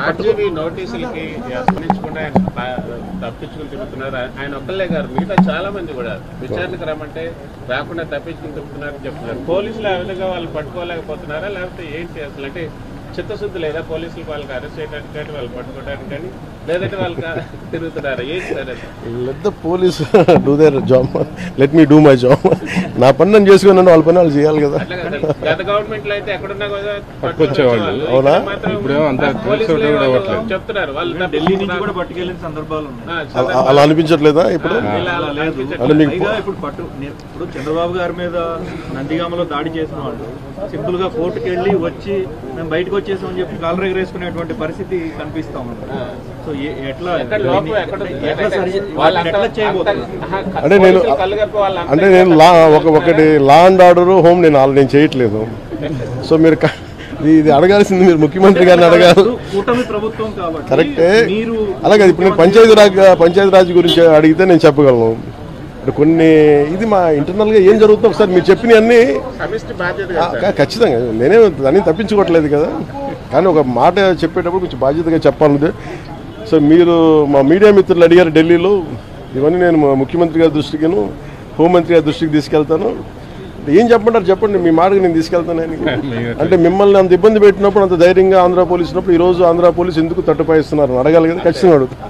RGV నోటీసులకి స్పందించకుండా తప్పించుకుని తిరుగుతున్నారు. ఆయన ఒక్కళ్ళే గారు, మిగతా చాలా మంది కూడా విచారణకు రమ్మంటే రాకుండా తప్పించుకుని తిరుగుతున్నారని చెప్తున్నారు. పోలీసులు ఆ విధంగా వాళ్ళు పట్టుకోలేకపోతున్నారా, లేకపోతే ఏంటి అసలు? అంటే చిత్తశుద్ధి లేదా పోలీసులు వాళ్ళకి అరెస్ట్ చేయడానికి కానీ వాళ్ళు పట్టుకోవడానికి కానీ, లేదంటే వాళ్ళకి తిరుగుతున్నారా? ఏంటి సార్ అది? Let the police do their job, let me do my job. నా పని నేను చేసుకున్నాను, వాళ్ళ పని వాళ్ళు చేయాలి కదా. గత గవర్నమెంట్ లో అయితే ఎక్కడున్నా కూడా పట్టుకొచ్చేవాళ్ళు. అవునా? చెప్తున్నారు వాళ్ళు ఢిల్లీ నుంచి కూడా పట్టుకెళ్ళిన సందర్భాలు ఉన్నాయి. అలా అనిపించట్లేదా ఇప్పుడు? ఇప్పుడు చంద్రబాబు గారి మీద నందిగామలో దాడి చేసిన వాళ్ళు సింపుల్ గా కోర్టుకు వెళ్ళి వచ్చి మేము బయటకు వచ్చేసామని చెప్పి కాలర్ ఎగరేసుకునేటువంటి పరిస్థితి కనిపిస్తా ఉంది. సో ఎట్లా అంటే నేను ఒకటి లా అండ్ ఆర్డర్ హోమ్ నేను చేయట్లేదు. సో మీరు ఇది అడగాల్సింది మీరు ముఖ్యమంత్రి గారిని అడగాలి. కూటమి ప్రభుత్వం కాబట్టి కరెక్టే. అలాగే ఇప్పుడు నేను పంచాయతీ రాజ్ గురించి అడిగితే నేను చెప్పగలను. కొన్ని ఇది మా ఇంటర్నల్గా ఏం జరుగుతుందో ఒకసారి మీరు చెప్పినవన్నీ ఖచ్చితంగా నేనే దాన్ని తప్పించుకోవట్లేదు కదా, కానీ ఒక మాట చెప్పేటప్పుడు కొంచెం బాధ్యతగా చెప్పాలి. సో మీరు మా మీడియా మిత్రులు అడిగారు ఢిల్లీలో, ఇవన్నీ నేను ముఖ్యమంత్రి గారి దృష్టికిను హోంమంత్రి గారి దృష్టికి తీసుకెళ్తాను. ఏం చెప్పంటారు చెప్పండి, మీ మాటకు నేను తీసుకెళ్తానని. అంటే మిమ్మల్ని అంత ఇబ్బంది పెట్టినప్పుడు, అంత ధైర్యంగా ఆంధ్ర పోలీసు ఉన్నప్పుడు ఈరోజు ఆంధ్ర పోలీసు ఎందుకు తట్టుపాయిస్తున్నారు అడగాలి కదా, ఖచ్చితంగా అడుగుతాను.